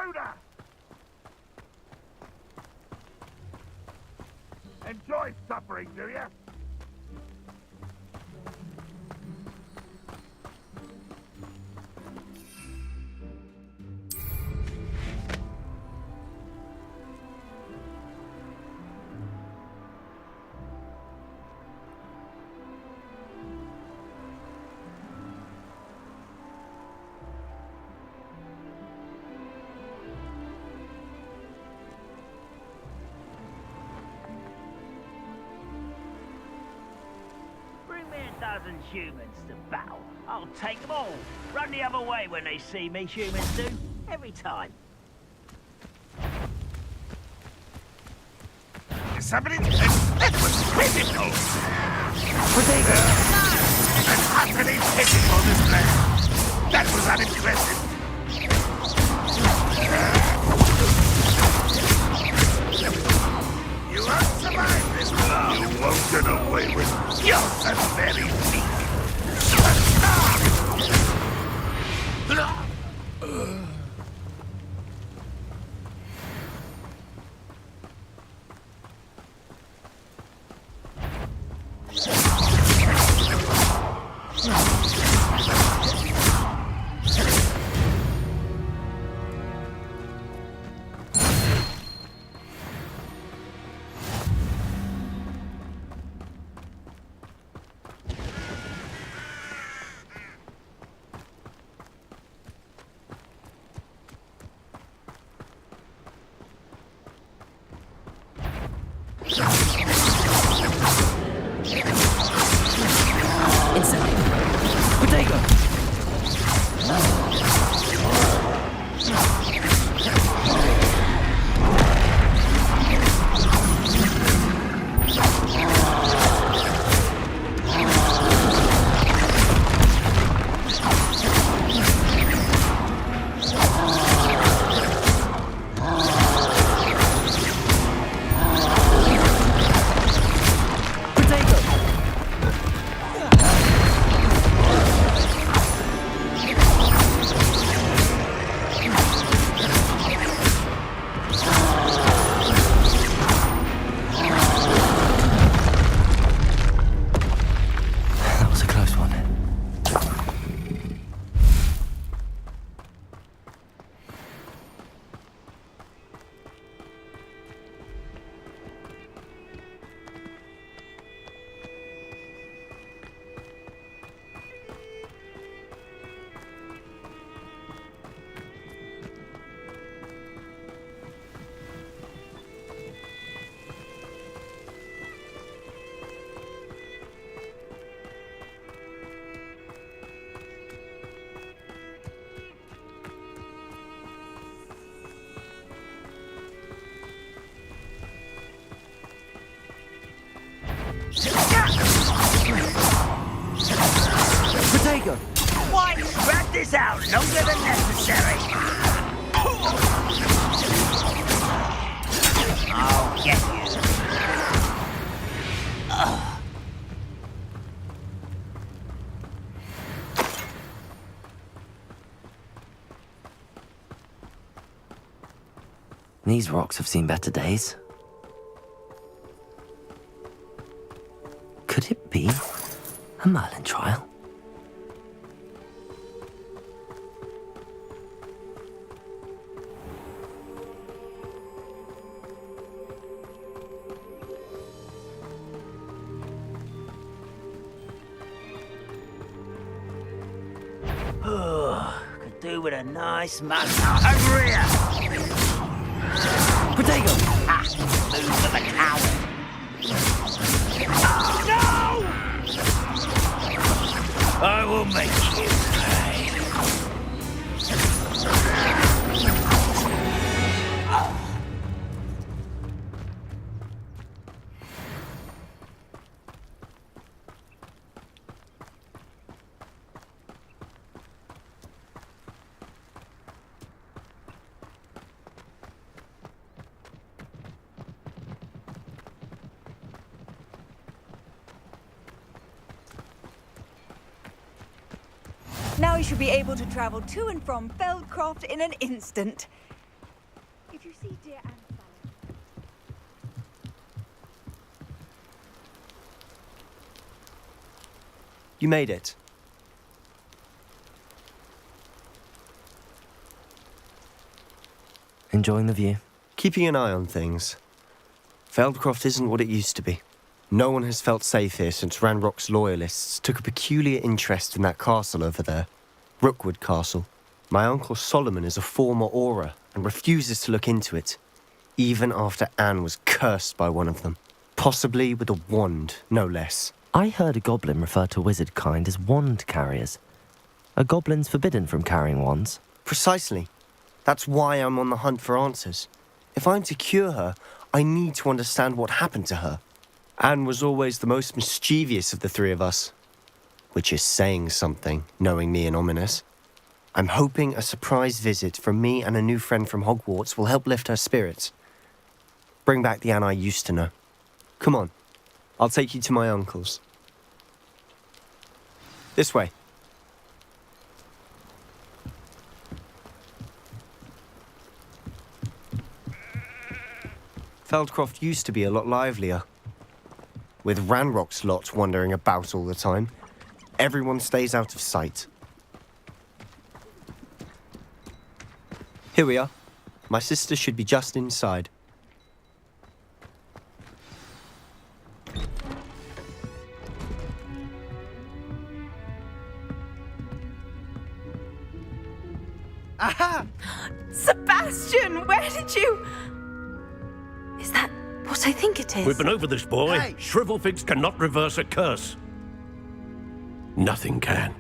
intruder! Enjoy suffering, do you? Dozen humans to battle. I'll take them all. Run the other way when they see me, humans do. Every time. Somebody... That was pitiful! Potato! An utterly pitiful display! That was unimpressive! You won't survive this long! You won't get away with it! You're so very weak! Potato! Why? Drag this out longer than necessary. I'll get you. These rocks have seen better days. Could it be a Merlin trial? Could do with a nice massage. Over here! Potato! Ah, move for the coward. No! I will make you pay. Now you should be able to travel to and from Feldcroft in an instant. see dear Anne Fallon? You made it. Enjoying the view? Keeping an eye on things. Feldcroft isn't what it used to be. No one has felt safe here since Ranrock's loyalists took a peculiar interest in that castle over there. Rookwood Castle. My uncle Solomon is a former Auror and refuses to look into it, even after Anne was cursed by one of them. Possibly with a wand, no less. I heard a goblin refer to wizard kind as wand carriers. Are goblins forbidden from carrying wands? Precisely. That's why I'm on the hunt for answers. If I'm to cure her, I need to understand what happened to her. Anne was always the most mischievous of the three of us. Which is saying something, knowing me and Ominous. I'm hoping a surprise visit from me and a new friend from Hogwarts will help lift her spirits. Bring back the Anne I used to know. Come on, I'll take you to my uncle's. This way. Feldcroft used to be a lot livelier. With Ranrock's lot wandering about all the time, everyone stays out of sight. Here we are. My sister should be just inside. Aha! Sebastian, where did you... Is that what I think it is? We've been over this, boy. Hey. Shrivelfigs cannot reverse a curse. Nothing can.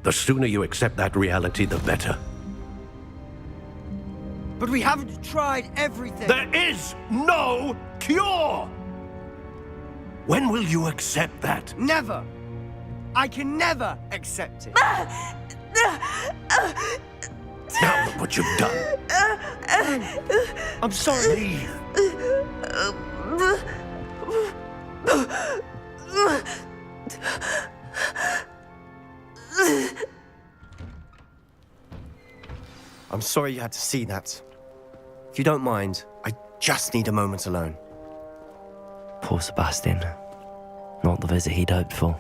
The sooner you accept that reality, the better. But we haven't tried everything. There is no cure! When will you accept that? Never. I can never accept it. Now look what you've done. I'm sorry. Leave. I'm sorry you had to see that. If you don't mind, I just need a moment alone. Poor Sebastian. Not the visit he'd hoped for.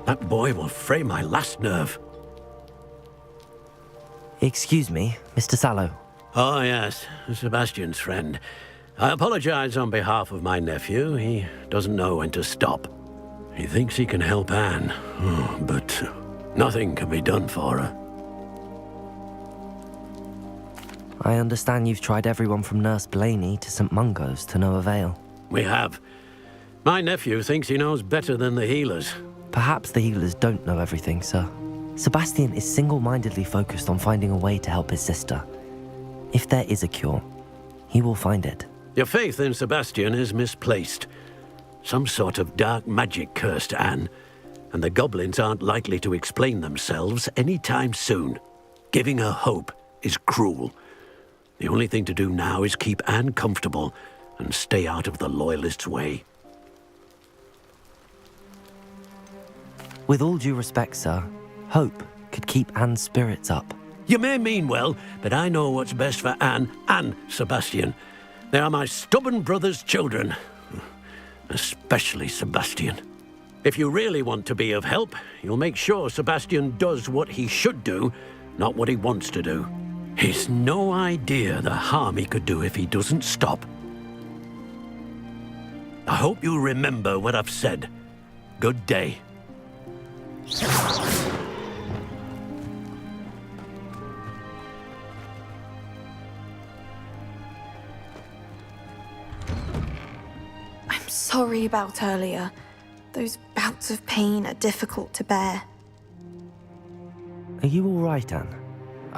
That boy will fray my last nerve. Excuse me, Mr. Sallow. Oh, yes, Sebastian's friend. I apologize on behalf of my nephew. He doesn't know when to stop. He thinks he can help Anne, but nothing can be done for her. I understand you've tried everyone from Nurse Blaney to St. Mungo's to no avail. We have. My nephew thinks he knows better than the healers. Perhaps the healers don't know everything, sir. Sebastian is single-mindedly focused on finding a way to help his sister. If there is a cure, he will find it. Your faith in Sebastian is misplaced. Some sort of dark magic cursed Anne, and the goblins aren't likely to explain themselves anytime soon. Giving her hope is cruel. The only thing to do now is keep Anne comfortable and stay out of the Loyalists' way. With all due respect, sir, hope could keep Anne's spirits up. You may mean well, but I know what's best for Anne and Sebastian. They are my stubborn brother's children. Especially Sebastian. If you really want to be of help, you'll make sure Sebastian does what he should do, not what he wants to do. He's no idea the harm he could do if he doesn't stop. I hope you'll remember what I've said. Good day. I'm sorry about earlier. Those bouts of pain are difficult to bear. Are you all right, Anne?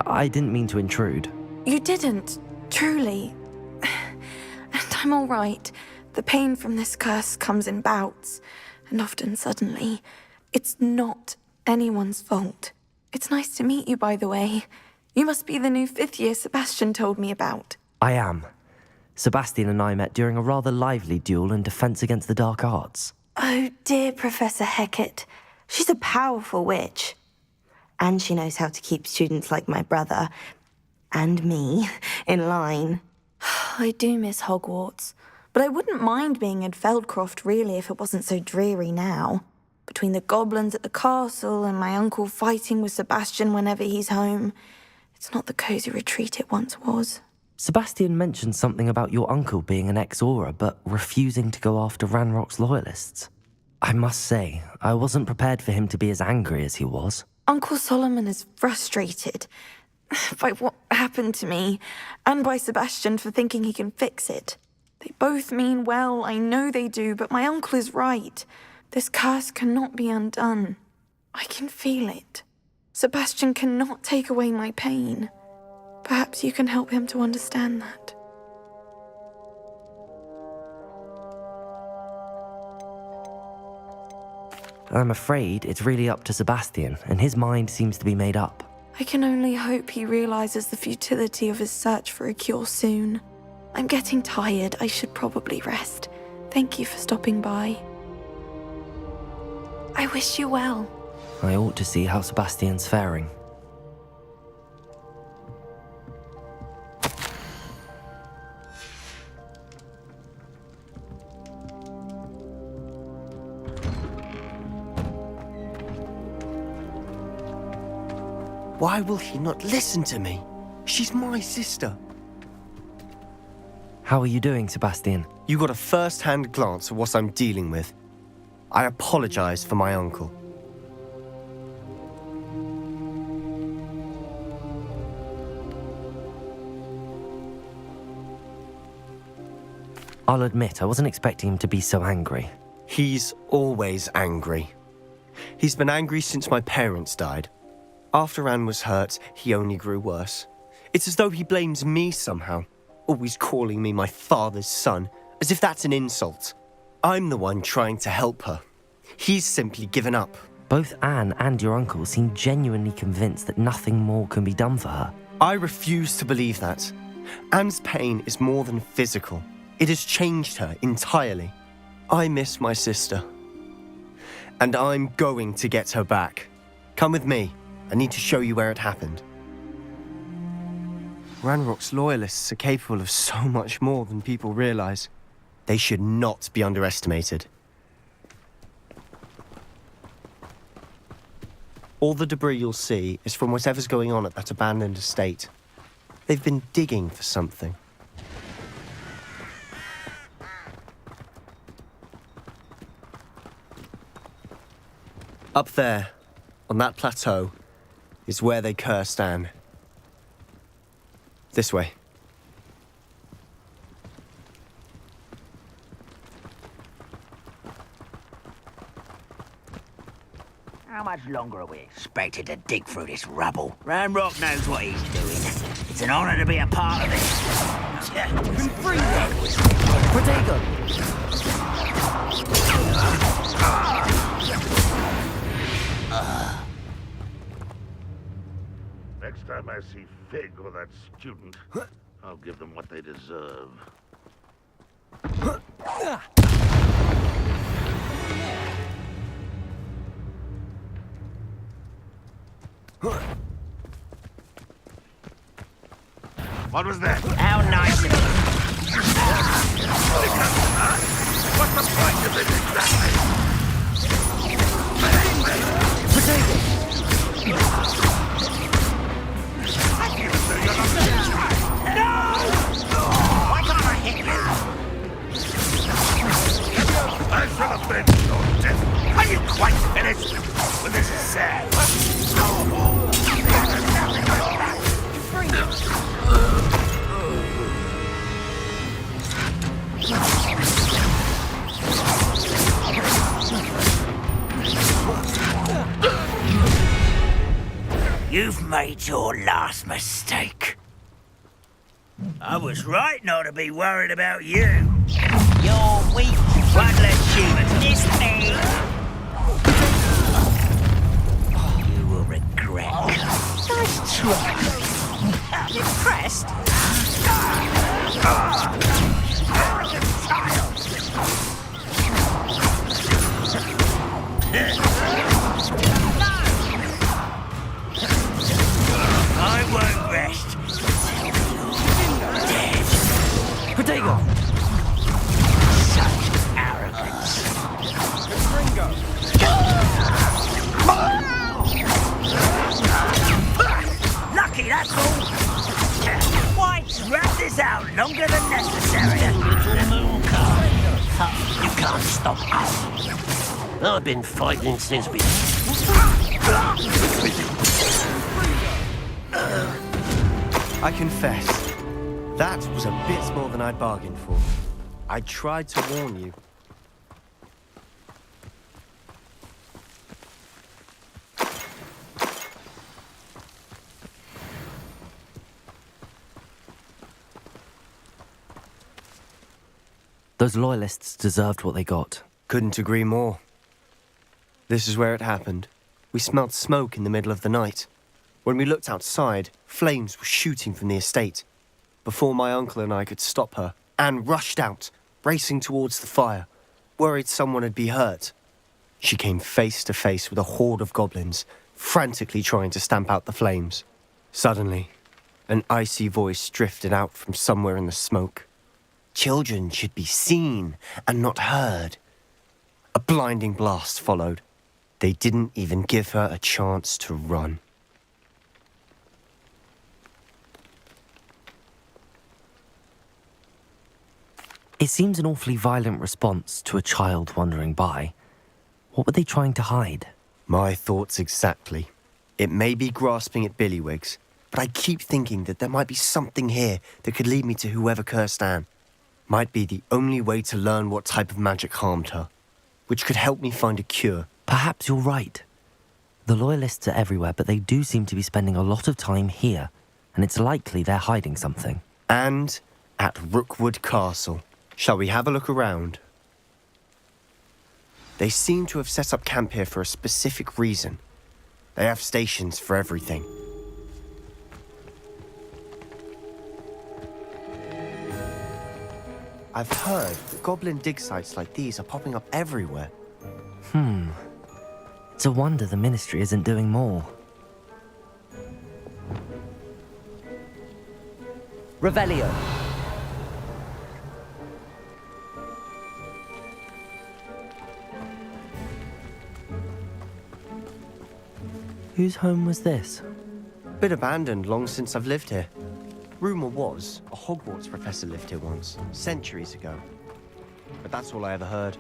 I didn't mean to intrude. You didn't, truly. And I'm all right. The pain from this curse comes in bouts, and often suddenly. It's not anyone's fault. It's nice to meet you, by the way. You must be the new 5th year Sebastian told me about. I am. Sebastian and I met during a rather lively duel in Defense Against the Dark Arts. Oh, dear Professor Hecat. She's a powerful witch. And she knows how to keep students like my brother, and me, in line. I do miss Hogwarts, but I wouldn't mind being in Feldcroft, really, if it wasn't so dreary now. Between the goblins at the castle and my uncle fighting with Sebastian whenever he's home, it's not the cosy retreat it once was. Sebastian mentioned something about your uncle being an ex-Auror, but refusing to go after Ranrock's loyalists. I must say, I wasn't prepared for him to be as angry as he was. Uncle Solomon is frustrated by what happened to me, and by Sebastian for thinking he can fix it. They both mean well, I know they do, but my uncle is right. This curse cannot be undone. I can feel it. Sebastian cannot take away my pain. Perhaps you can help him to understand that. I'm afraid it's really up to Sebastian, and his mind seems to be made up. I can only hope he realizes the futility of his search for a cure soon. I'm getting tired. I should probably rest. Thank you for stopping by. I wish you well. I ought to see how Sebastian's faring. Why will he not listen to me? She's my sister. How are you doing, Sebastian? You got a first-hand glance at what I'm dealing with. I apologize for my uncle. I'll admit, I wasn't expecting him to be so angry. He's always angry. He's been angry since my parents died. After Anne was hurt, he only grew worse. It's as though he blames me somehow, always calling me my father's son, as if that's an insult. I'm the one trying to help her. He's simply given up. Both Anne and your uncle seem genuinely convinced that nothing more can be done for her. I refuse to believe that. Anne's pain is more than physical. It has changed her entirely. I miss my sister. And I'm going to get her back. Come with me. I need to show you where it happened. Ranrock's loyalists are capable of so much more than people realize. They should not be underestimated. All the debris you'll see is from whatever's going on at that abandoned estate. They've been digging for something. Up there, on that plateau, is where they cursed Anne. This way. How much longer are we expected to dig through this rubble? Ranrock knows what he's doing. It's an honor to be a part of it. Protego! Next time I see Fig or that student, I'll give them what they deserve. What was that? How nice of you. What's the point of it exactly? Why can't I hit you? I should have been so dead. Are you quite finished? Well, this is sad. You've made your last mistake. I was right not to be worried about you. You're weak. One less human. This me. You will regret. Nice try. I won't rest until you're dead. Protego! Such arrogance. Lucky, that's all. Why drag this out longer than necessary? Little moon car. You can't stop us. I've been fighting since we... I confess, that was a bit more than I'd bargained for. I tried to warn you. Those loyalists deserved what they got. Couldn't agree more. This is where it happened. We smelled smoke in the middle of the night. When we looked outside, flames were shooting from the estate. Before my uncle and I could stop her, Anne rushed out, racing towards the fire, worried someone had been hurt. She came face to face with a horde of goblins, frantically trying to stamp out the flames. Suddenly, an icy voice drifted out from somewhere in the smoke. Children should be seen and not heard. A blinding blast followed. They didn't even give her a chance to run. It seems an awfully violent response to a child wandering by. What were they trying to hide? My thoughts exactly. It may be grasping at billywhigs, but I keep thinking that there might be something here that could lead me to whoever cursed Anne. Might be the only way to learn what type of magic harmed her, which could help me find a cure. Perhaps you're right. The loyalists are everywhere, but they do seem to be spending a lot of time here, and it's likely they're hiding something. And at Rookwood Castle. Shall we have a look around? They seem to have set up camp here for a specific reason. They have stations for everything. I've heard that goblin dig sites like these are popping up everywhere. It's a wonder the Ministry isn't doing more. Revelio. Whose home was this? Been abandoned long since I've lived here. Rumour was a Hogwarts professor lived here once, centuries ago. But that's all I ever heard.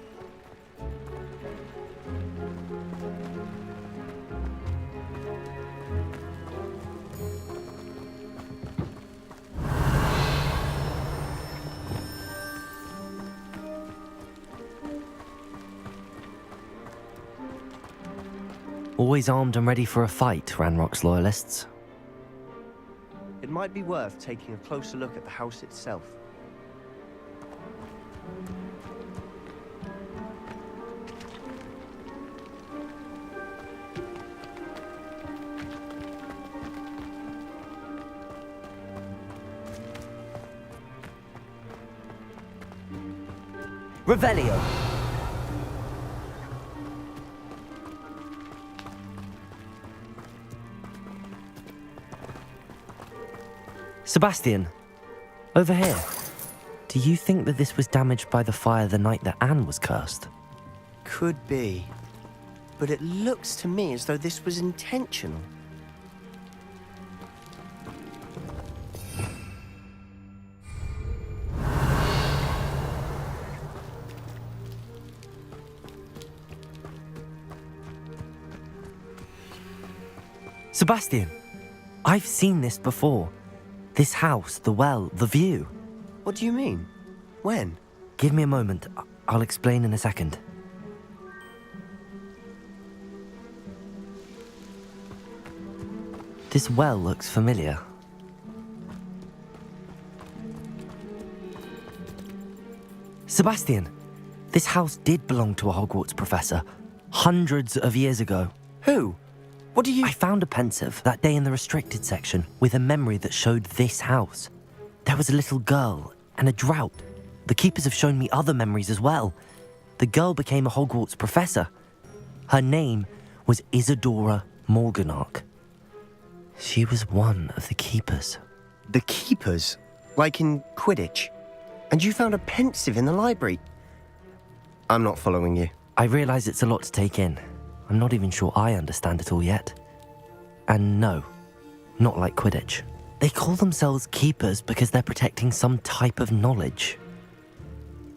Always armed and ready for a fight, Ranrock's loyalists. It might be worth taking a closer look at the house itself. Revelio. Sebastian, over here. Do you think that this was damaged by the fire the night that Anne was cursed? Could be. But it looks to me as though this was intentional. Sebastian, I've seen this before. This house, the well, the view. What do you mean? When? Give me a moment. I'll explain in a second. This well looks familiar. Sebastian, this house did belong to a Hogwarts professor, hundreds of years ago. Who? What do you... I found a pensive that day in the restricted section with a memory that showed this house. There was a little girl and a drought. The keepers have shown me other memories as well. The girl became a Hogwarts professor. Her name was Isadora Morganach. She was one of the keepers. The keepers? Like in Quidditch? And you found a pensive in the library? I'm not following you. I realize it's a lot to take in. I'm not even sure I understand it all yet. And no, not like Quidditch. They call themselves keepers because they're protecting some type of knowledge.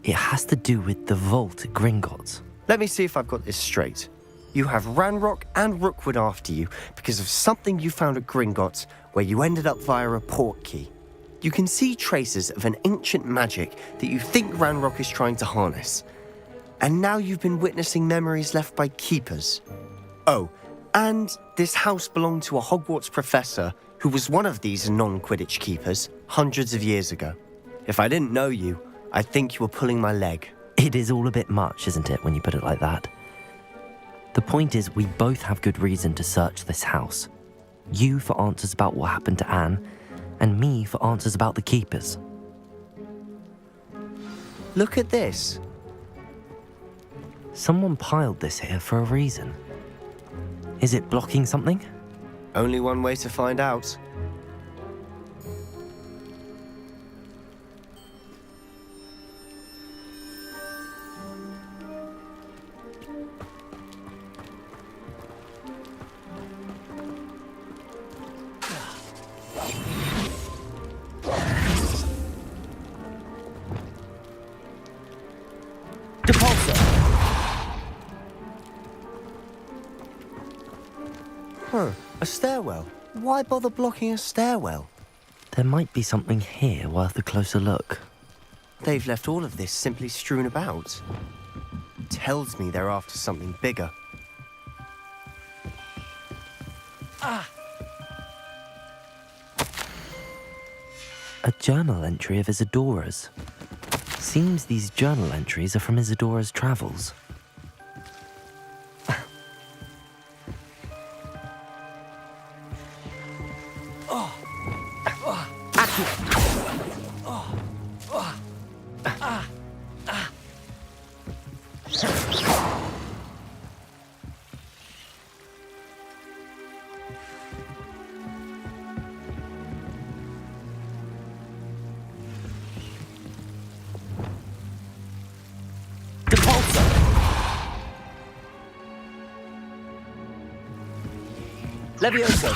It has to do with the vault at Gringotts. Let me see if I've got this straight. You have Ranrock and Rookwood after you because of something you found at Gringotts where you ended up via a portkey. You can see traces of an ancient magic that you think Ranrock is trying to harness. And now you've been witnessing memories left by keepers. Oh, and this house belonged to a Hogwarts professor who was one of these non-Quidditch keepers hundreds of years ago. If I didn't know you, I'd think you were pulling my leg. It is all a bit much, isn't it, when you put it like that? The point is, we both have good reason to search this house. You for answers about what happened to Anne, and me for answers about the keepers. Look at this. Someone piled this here for a reason. Is it blocking something? Only one way to find out. A stairwell? Why bother blocking a stairwell? There might be something here worth a closer look. They've left all of this simply strewn about. Tells me they're after something bigger. A journal entry of Isadora's. Seems these journal entries are from Isadora's travels. Levioso!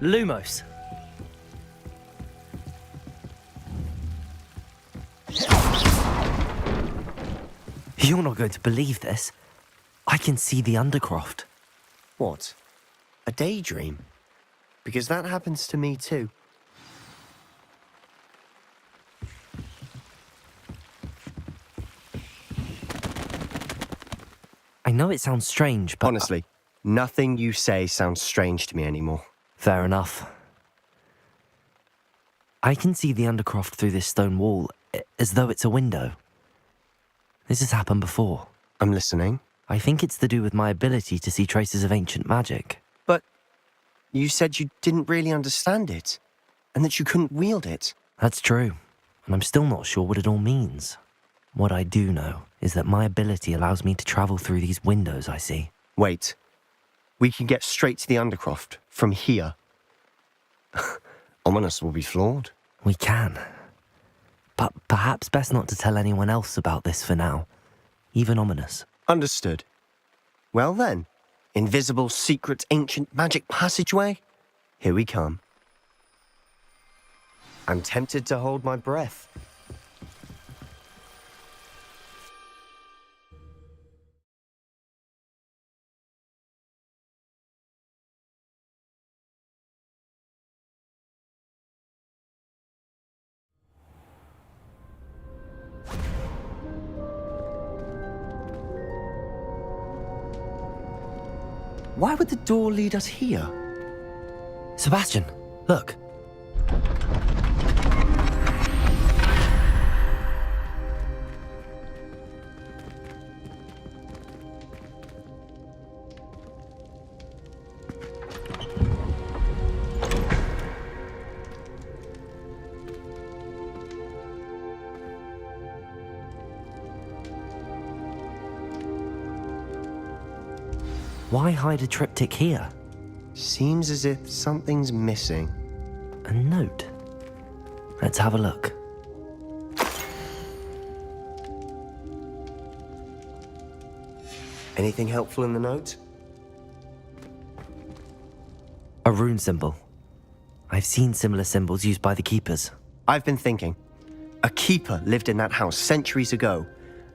Lumos. You're not going to believe this. I can see the Undercroft. What? A daydream? Because that happens to me too. I know it sounds strange, but... Honestly, nothing you say sounds strange to me anymore. Fair enough. I can see the Undercroft through this stone wall, as though it's a window. This has happened before. I'm listening. I think it's to do with my ability to see traces of ancient magic. But you said you didn't really understand it, and that you couldn't wield it. That's true, and I'm still not sure what it all means. What I do know is that my ability allows me to travel through these windows I see. Wait. We can get straight to the Undercroft from here. Ominous will be floored. We can. But perhaps best not to tell anyone else about this for now. Even Ominous. Understood. Well then, invisible, secret, ancient magic passageway? Here we come. I'm tempted to hold my breath. Why would the door lead us here? Sebastian, look. Why hide a triptych here? Seems as if something's missing. A note. Let's have a look. Anything helpful in the note? A rune symbol. I've seen similar symbols used by the keepers. I've been thinking. A keeper lived in that house centuries ago,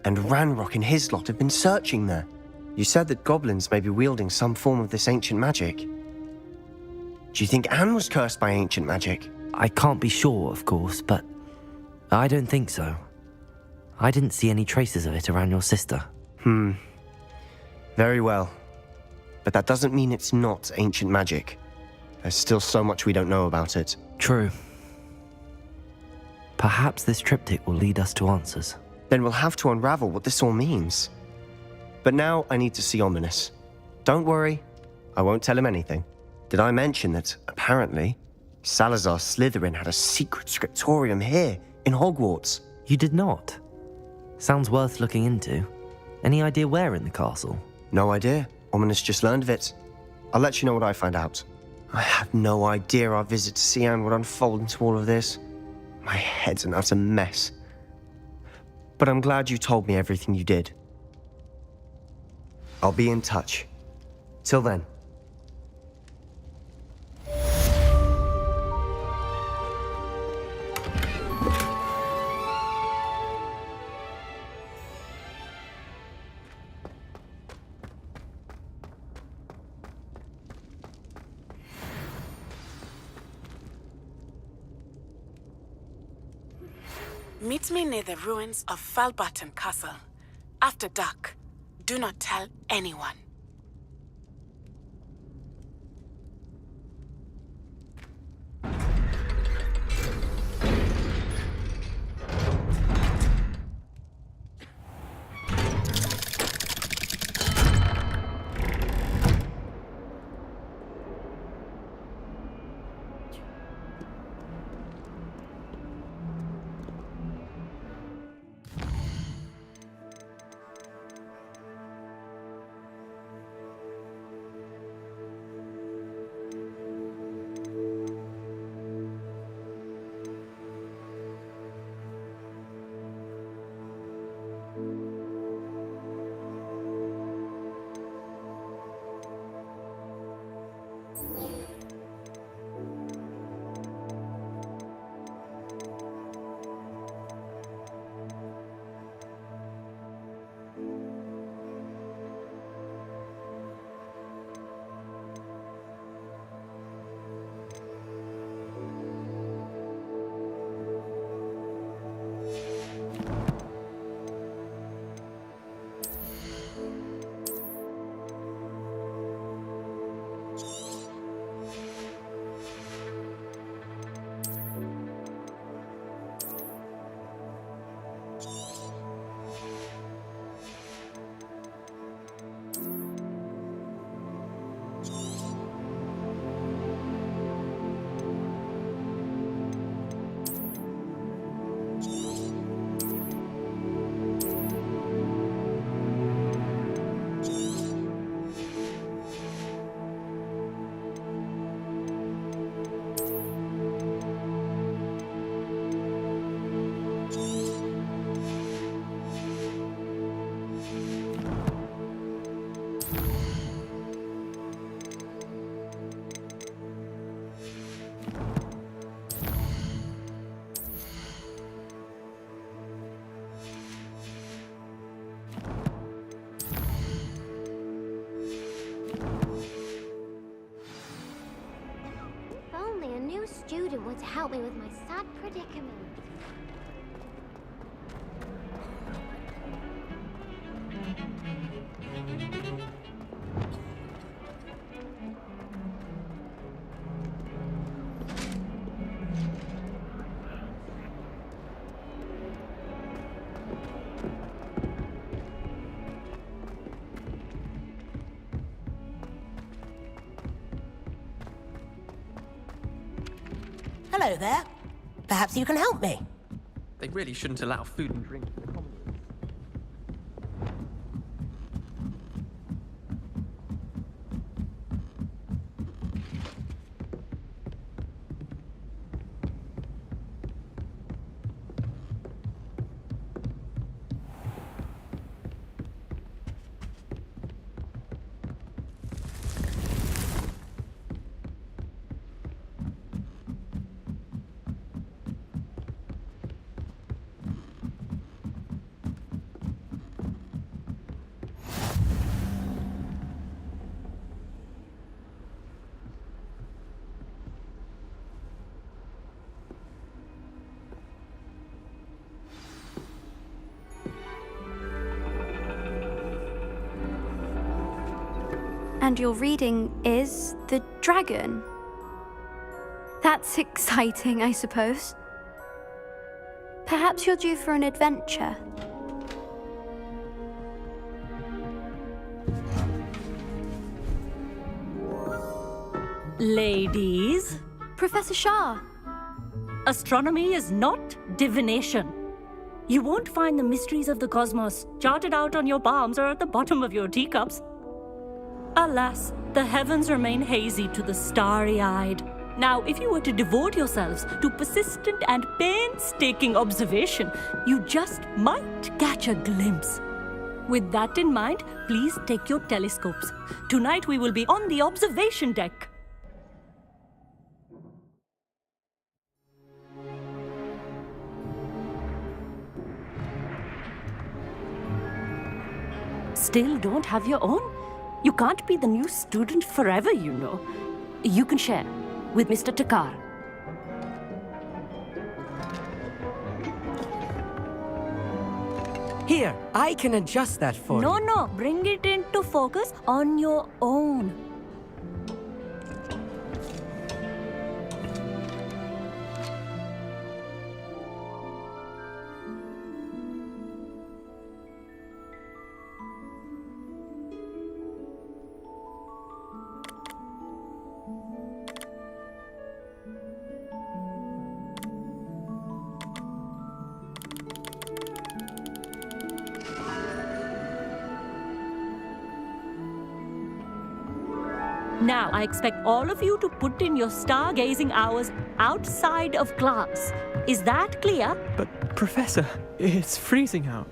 and Ranrock and his lot have been searching there. You said that goblins may be wielding some form of this ancient magic. Do you think Anne was cursed by ancient magic? I can't be sure, of course, but I don't think so. I didn't see any traces of it around your sister. Very well. But that doesn't mean it's not ancient magic. There's still so much we don't know about it. True. Perhaps this triptych will lead us to answers. Then we'll have to unravel what this all means. But now I need to see Ominous. Don't worry, I won't tell him anything. Did I mention that, apparently, Salazar Slytherin had a secret scriptorium here, in Hogwarts? You did not? Sounds worth looking into. Any idea where in the castle? No idea. Ominous just learned of it. I'll let you know what I find out. I had no idea our visit to Cian would unfold into all of this. My head's an utter mess. But I'm glad you told me everything you did. I'll be in touch. Till then. Meet me near the ruins of Falbarton Castle. After dark. Do not tell anyone. Student would help me with my sad predicament. Hello there. Perhaps you can help me. They really shouldn't allow food and drink to the common room. And your reading is the dragon. That's exciting, I suppose. Perhaps you're due for an adventure. Ladies, Professor Shah. astronomy is not divination. You won't find the mysteries of the cosmos charted out on your palms or at the bottom of your teacups. Alas, the heavens remain hazy to the starry-eyed. Now, if you were to devote yourselves to persistent and painstaking observation, you just might catch a glimpse. With that in mind, please take your telescopes. Tonight we will be on the observation deck. Still don't have your own? You can't be the new student forever, you know. You can share with Mr. Takar. Here, I can adjust that for you. No, bring it into focus on your own. Now, I expect all of you to put in your stargazing hours outside of class. Is that clear? But, Professor, it's freezing out.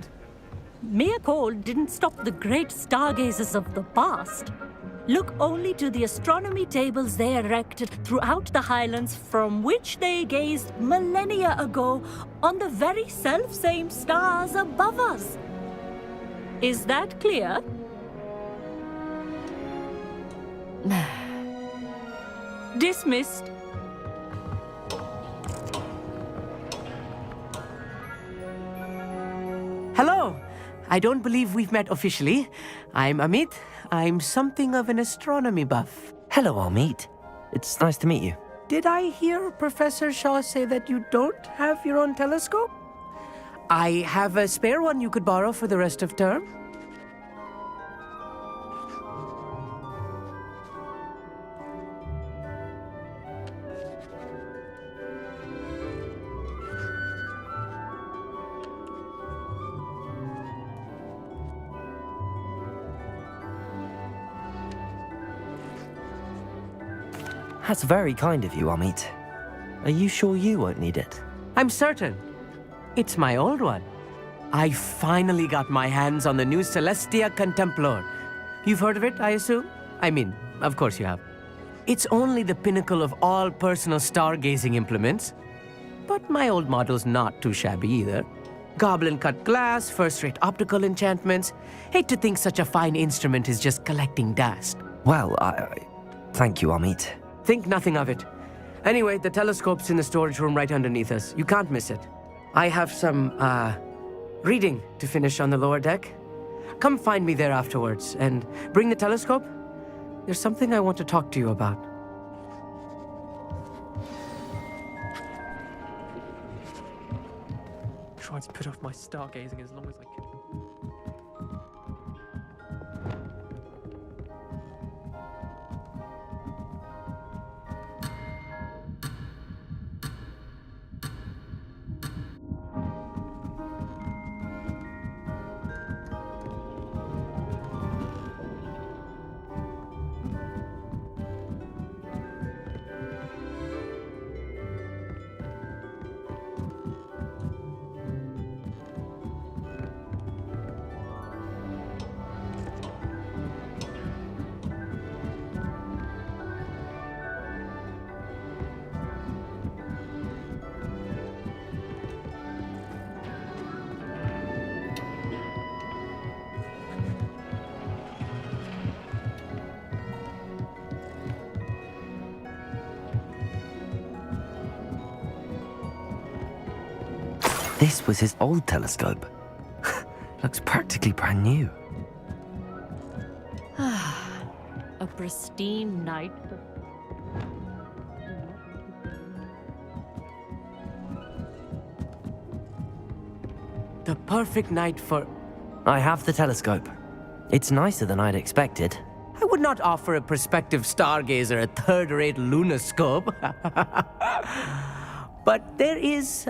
Mere cold didn't stop the great stargazers of the past. Look only to the astronomy tables they erected throughout the highlands from which they gazed millennia ago on the very self-same stars above us. Is that clear? Dismissed. Hello! I don't believe we've met officially. I'm Amit. I'm something of an astronomy buff. Hello, Amit. It's nice to meet you. Did I hear Professor Shaw say that you don't have your own telescope? I have a spare one you could borrow for the rest of term. That's very kind of you, Amit. Are you sure you won't need it? I'm certain. It's my old one. I finally got my hands on the new Celestia Contemplar. You've heard of it, I assume? I mean, of course you have. It's only the pinnacle of all personal stargazing implements. But my old model's not too shabby either. Goblin-cut glass, first-rate optical enchantments. Hate to think such a fine instrument is just collecting dust. Well, thank you, Amit. Think nothing of it. Anyway, the telescope's in the storage room right underneath us. You can't miss it. I have some, reading to finish on the lower deck. Come find me there afterwards, and bring the telescope. There's something I want to talk to you about. Trying to put off my stargazing as long as I can. This was his old telescope. Looks practically brand new. A A pristine night. The perfect night for... I have the telescope. It's nicer than I'd expected. I would not offer a prospective stargazer a third-rate lunoscope. But there is,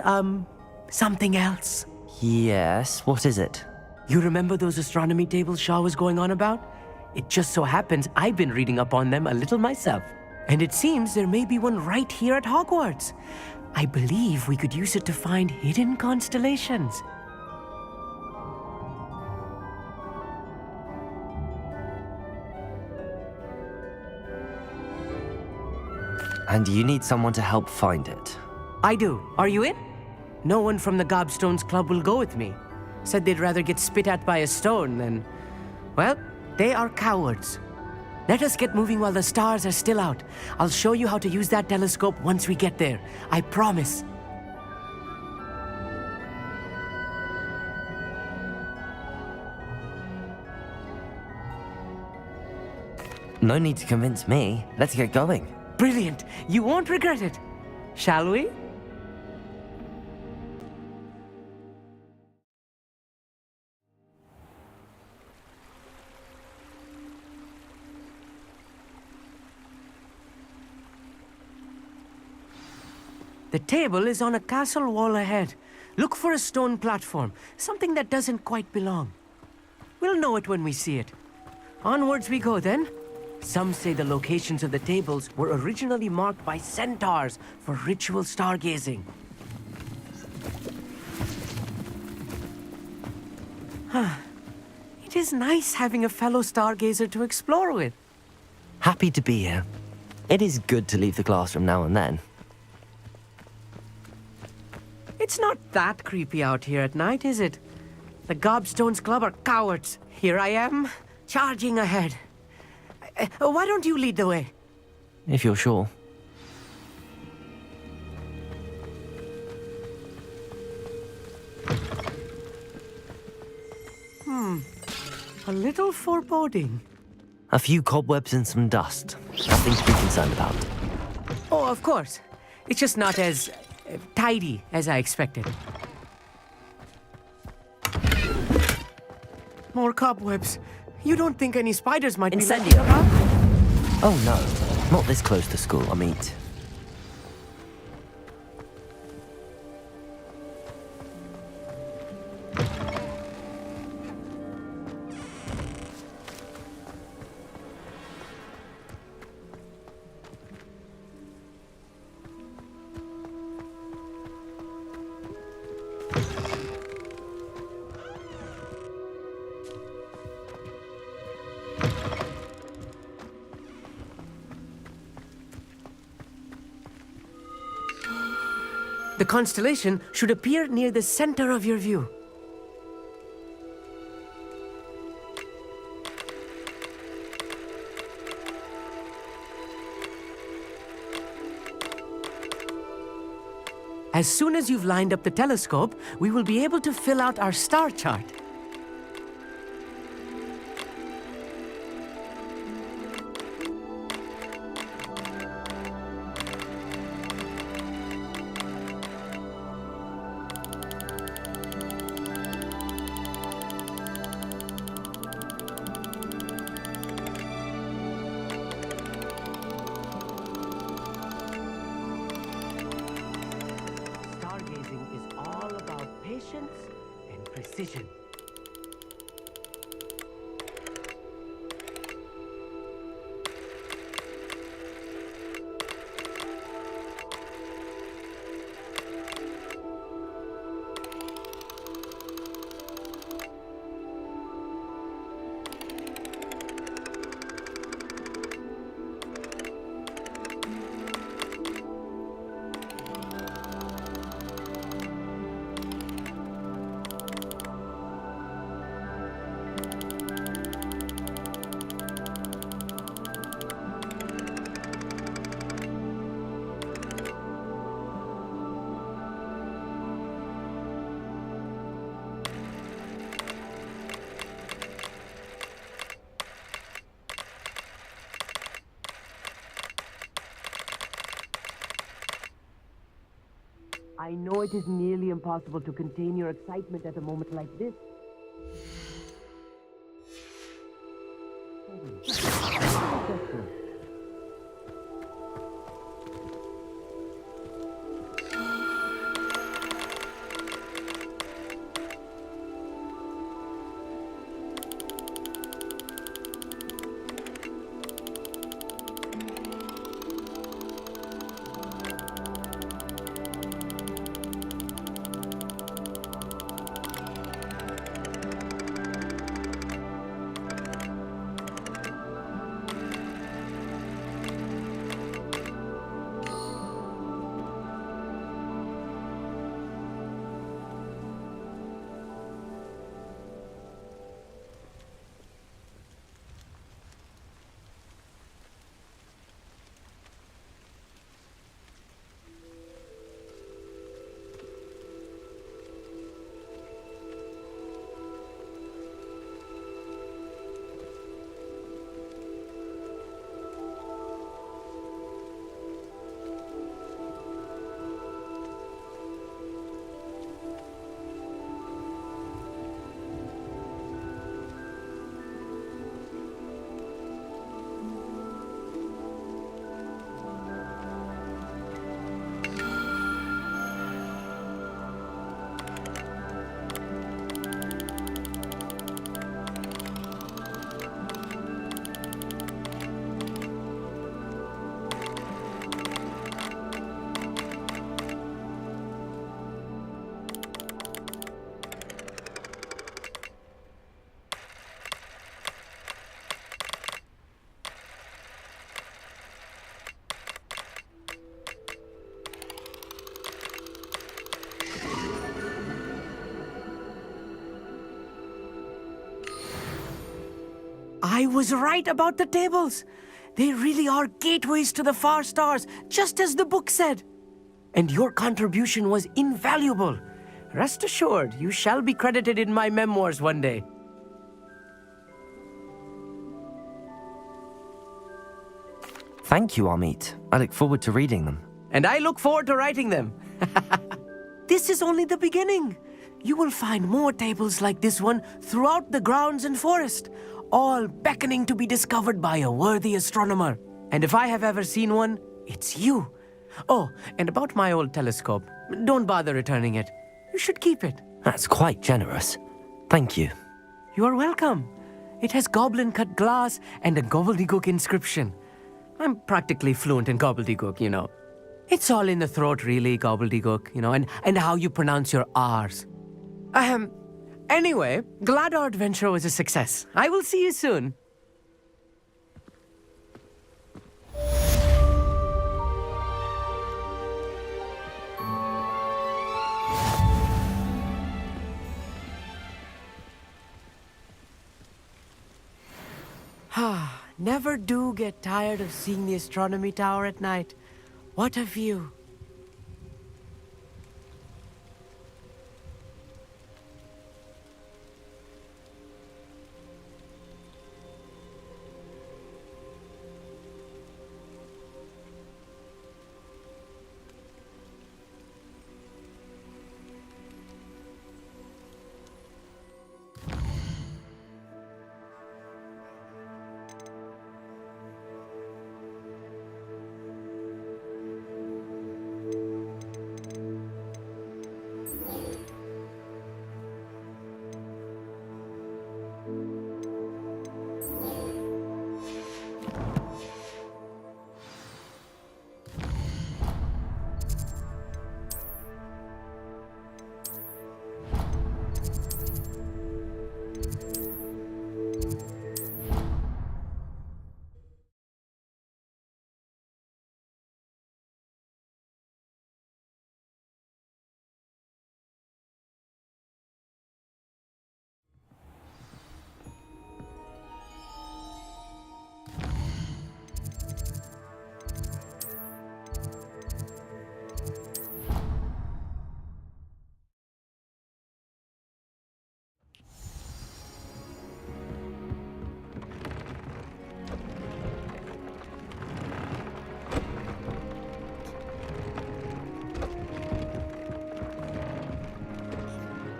something else. Yes, what is it? You remember those astronomy tables Shaw was going on about? It just so happens I've been reading up on them a little myself. And it seems there may be one right here at Hogwarts. I believe we could use it to find hidden constellations. And you need someone to help find it. I do. Are you in? No one from the Gobstones Club will go with me. Said they'd rather get spit at by a stone than... Well, they are cowards. Let us get moving while the stars are still out. I'll show you how to use that telescope once we get there. I promise. No need to convince me. Let's get going. Brilliant. You won't regret it. Shall we? The table is on a castle wall ahead. Look for a stone platform, something that doesn't quite belong. We'll know it when we see it. Onwards we go then. Some say the locations of the tables were originally marked by centaurs for ritual stargazing. It is nice having a fellow stargazer to explore with. Happy to be here. It is good to leave the classroom now and then. It's not that creepy out here at night, is it? The Gobstones Club are cowards. Here I am, charging ahead. Why don't you lead the way? If you're sure. A little foreboding. A few cobwebs and some dust. Nothing to be concerned about. Oh, of course. It's just not as tidy as I expected. More cobwebs. You don't think any spiders might Incendio. be lurking around? Oh no, not this close to school, I mean. The constellation should appear near the center of your view. As soon as you've lined up the telescope, we will be able to fill out our star chart. Stargazing is all about patience and precision. know it is nearly impossible to contain your excitement at a moment like this. I was right about the tables. They really are gateways to the far stars, just as the book said. And your contribution was invaluable. Rest assured, you shall be credited in my memoirs one day. Thank you, Amit. I look forward to reading them. And I look forward to writing them. This is only the beginning. You will find more tables like this one throughout the grounds and forest, all beckoning to be discovered by a worthy astronomer. And if I have ever seen one, it's you. Oh, and about my old telescope, don't bother returning it. You should keep it. That's quite generous. Thank you. You are welcome. It has goblin-cut glass and a gobbledygook inscription. I'm practically fluent in gobbledygook, you know. It's all in the throat, really, gobbledygook, you know, and how you pronounce your R's. Anyway, glad our adventure was a success. I will see you soon. Never do get tired of seeing the astronomy tower at night. What a view.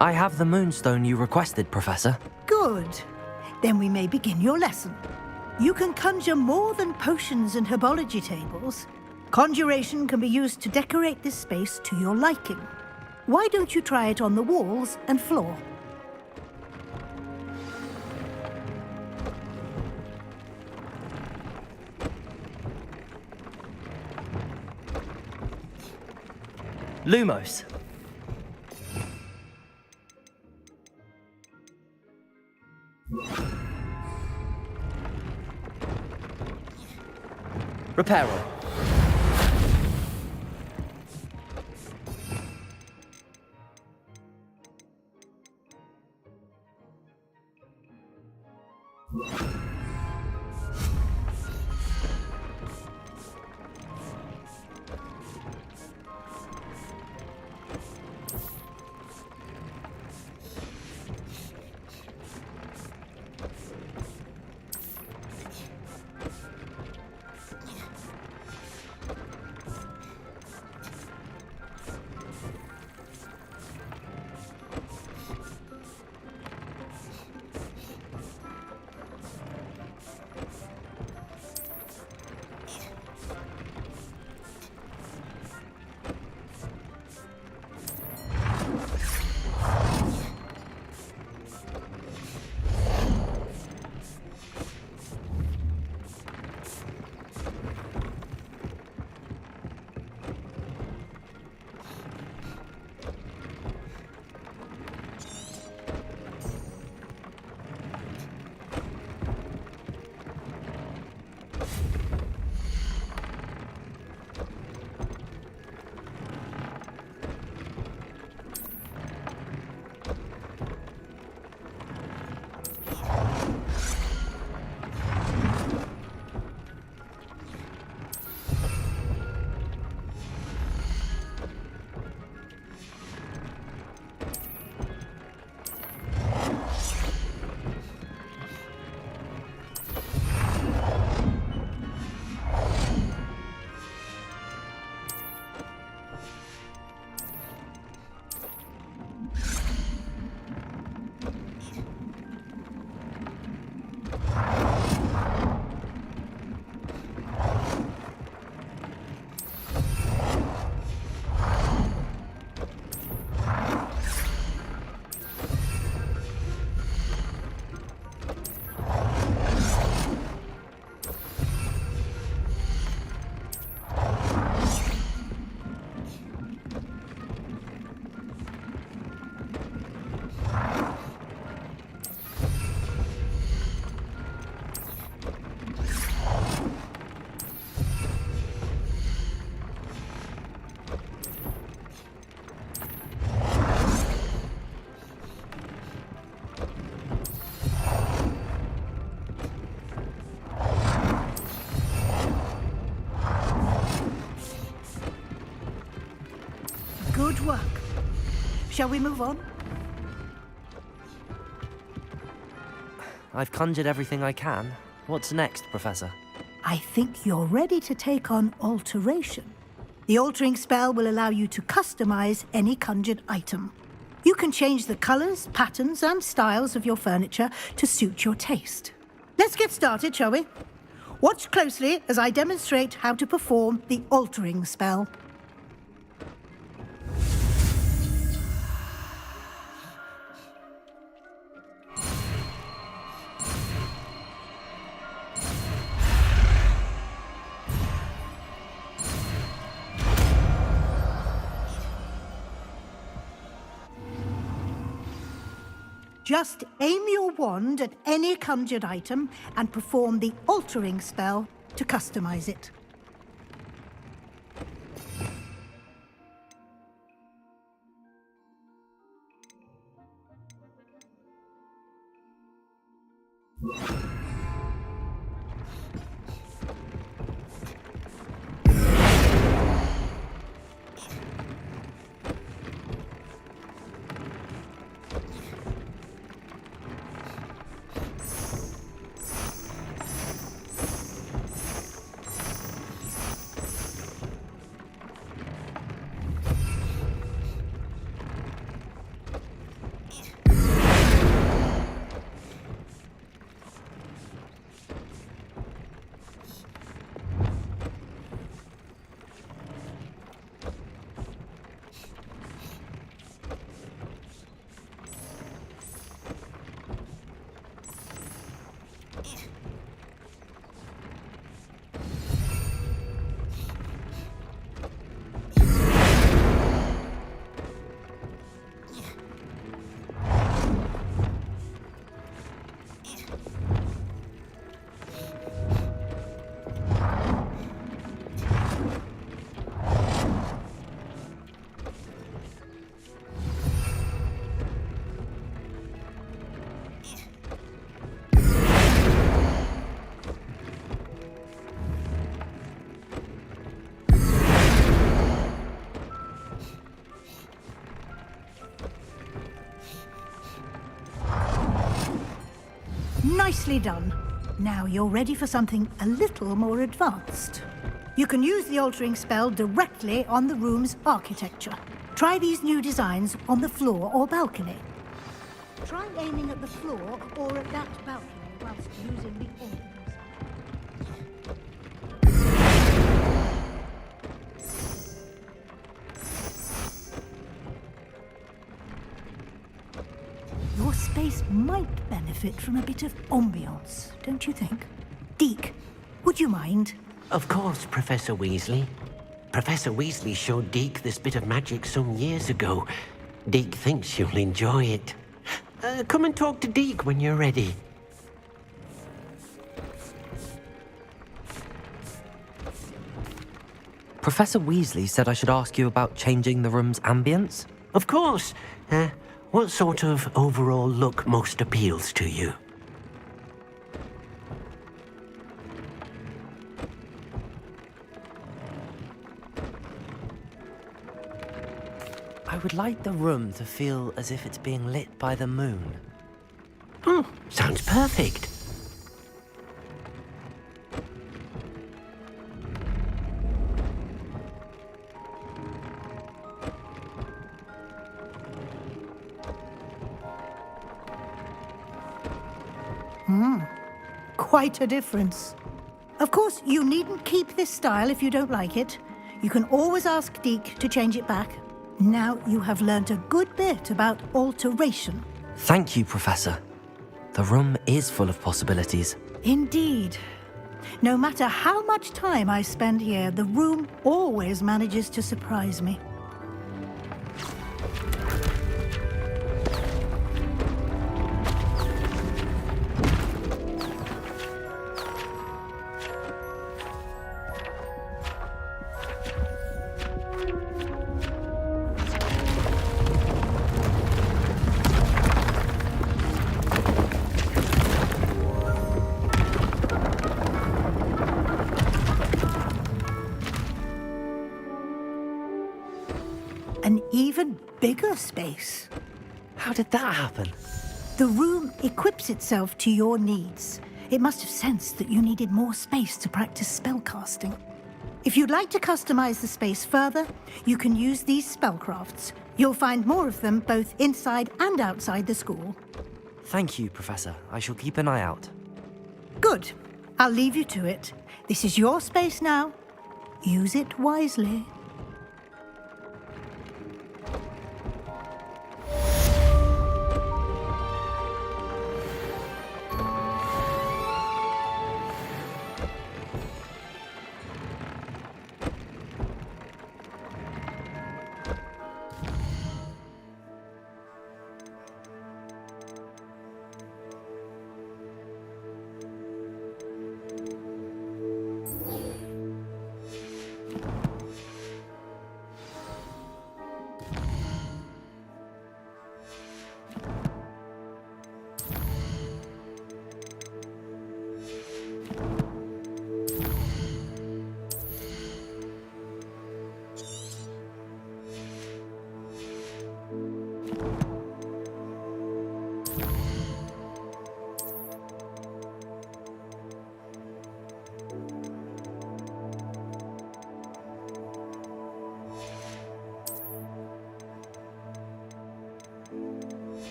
I have the moonstone you requested, Professor. Good. Then we may begin your lesson. You can conjure more than potions and herbology tables. Conjuration can be used to decorate this space to your liking. Why don't you try it on the walls and floor? Lumos. Reparo. Good work. Shall we move on? I've conjured everything I can. What's next, Professor? I think you're ready to take on alteration. The altering spell will allow you to customize any conjured item. You can change the colors, patterns, and styles of your furniture to suit your taste. Let's get started, shall we? Watch closely as I demonstrate how to perform the altering spell. Just aim your wand at any conjured item and perform the altering spell to customize it. Nicely done. Now you're ready for something a little more advanced. You can use the altering spell directly on the room's architecture. Try these new designs on the floor or balcony. Try aiming at the floor or at that balcony whilst using the altering spell. Your space might benefit from a bit of ambiance, don't you think? Deke, would you mind? Of course, Professor Weasley. Professor Weasley showed Deke this bit of magic some years ago. Deke thinks you'll enjoy it. Come and talk to Deke when you're ready. Professor Weasley said I should ask you about changing the room's ambience? Of course. What sort of overall look most appeals to you? I would like the room to feel as if it's being lit by the moon. Oh, sounds perfect. Quite a difference. Of course, you needn't keep this style if you don't like it. You can always ask Deke to change it back. Now you have learnt a good bit about alteration. Thank you, Professor. The room is full of possibilities. Indeed. No matter how much time I spend here, the room always manages to surprise me. An even bigger space. How did that happen? The room equips itself to your needs. It must have sensed that you needed more space to practice spellcasting. If you'd like to customize the space further, you can use these spellcrafts. You'll find more of them both inside and outside the school. Thank you, Professor. I shall keep an eye out. Good. I'll leave you to it. This is your space now. Use it wisely.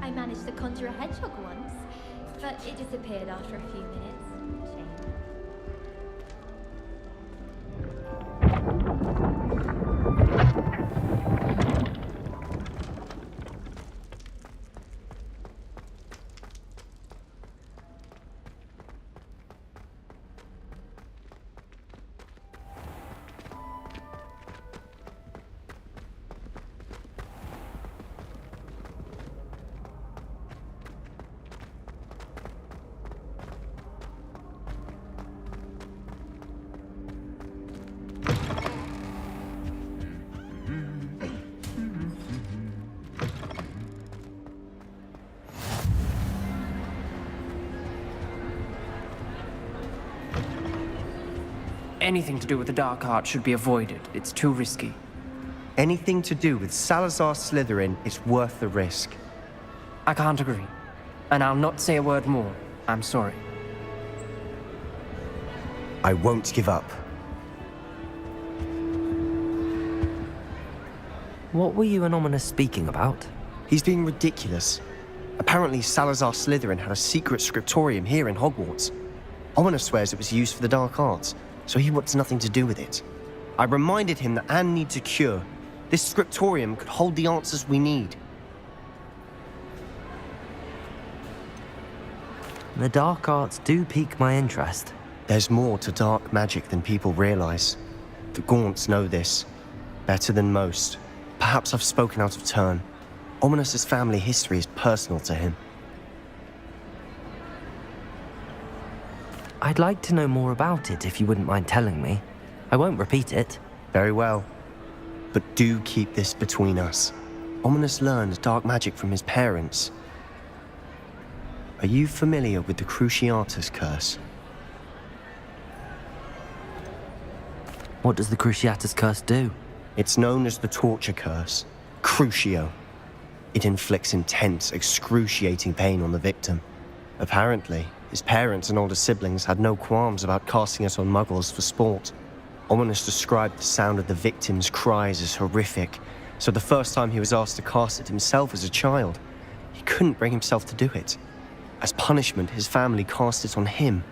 I managed to conjure a hedgehog once, but it disappeared after a few minutes. Shame. Anything to do with the dark art should be avoided. It's too risky. Anything to do with Salazar Slytherin is worth the risk. I can't agree. And I'll not say a word more. I'm sorry. I won't give up. What were you and Ominous speaking about? He's being ridiculous. Apparently, Salazar Slytherin had a secret scriptorium here in Hogwarts. Ominous swears it was used for the dark arts, so he wants nothing to do with it. I reminded him that Anne needs a cure. This scriptorium could hold the answers we need. The dark arts do pique my interest. There's more to dark magic than people realize. The Gaunts know this. Better than most. Perhaps I've spoken out of turn. Ominous's family history is personal to him. I'd like to know more about it if you wouldn't mind telling me. I won't repeat it. Very well. But do keep this between us. Ominous learned dark magic from his parents. Are you familiar with the Cruciatus curse? What does the Cruciatus curse do? It's known as the torture curse. Crucio. It inflicts intense, excruciating pain on the victim. Apparently, his parents and older siblings had no qualms about casting it on muggles for sport. Ominous described the sound of the victim's cries as horrific, so the first time he was asked to cast it himself as a child, he couldn't bring himself to do it. As punishment, his family cast it on him.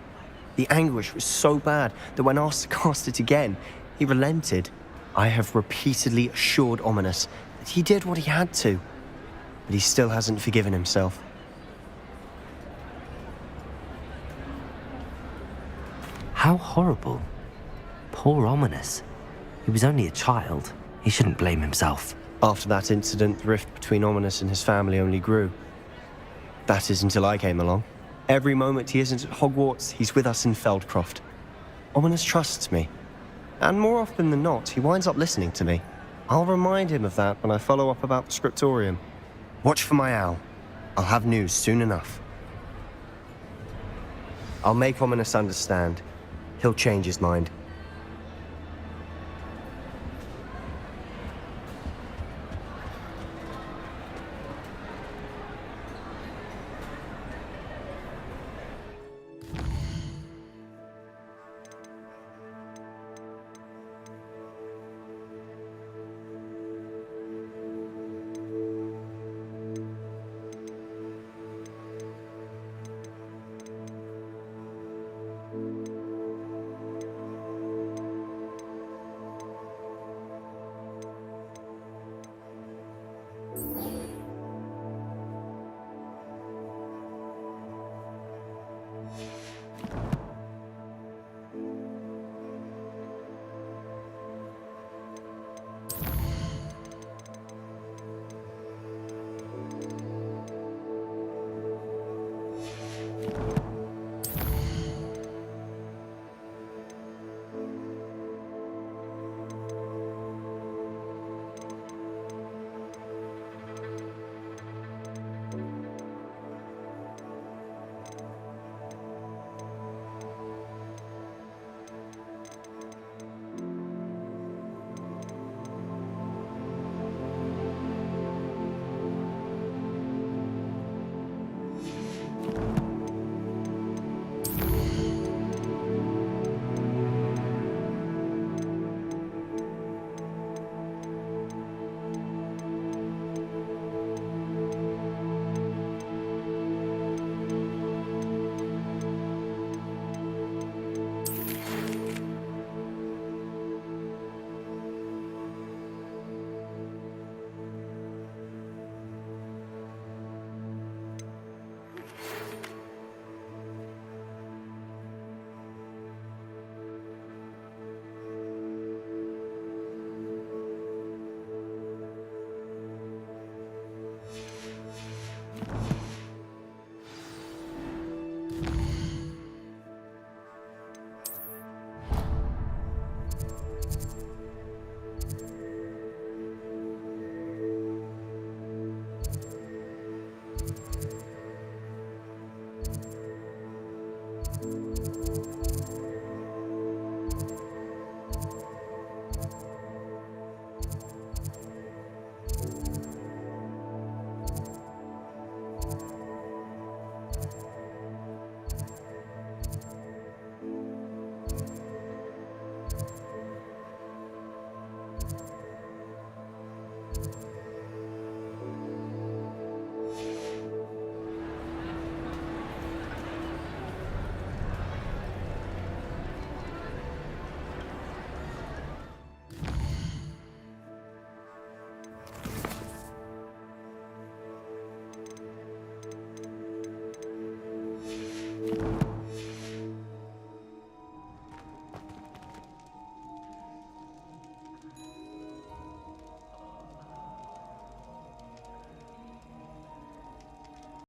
The anguish was so bad that when asked to cast it again, he relented. I have repeatedly assured Ominous that he did what he had to, but he still hasn't forgiven himself. How horrible. Poor Ominous. He was only a child. He shouldn't blame himself. After that incident, the rift between Ominous and his family only grew. That is until I came along. Every moment he isn't at Hogwarts, he's with us in Feldcroft. Ominous trusts me. And more often than not, he winds up listening to me. I'll remind him of that when I follow up about the scriptorium. Watch for my owl. I'll have news soon enough. I'll make Ominous understand. He'll change his mind.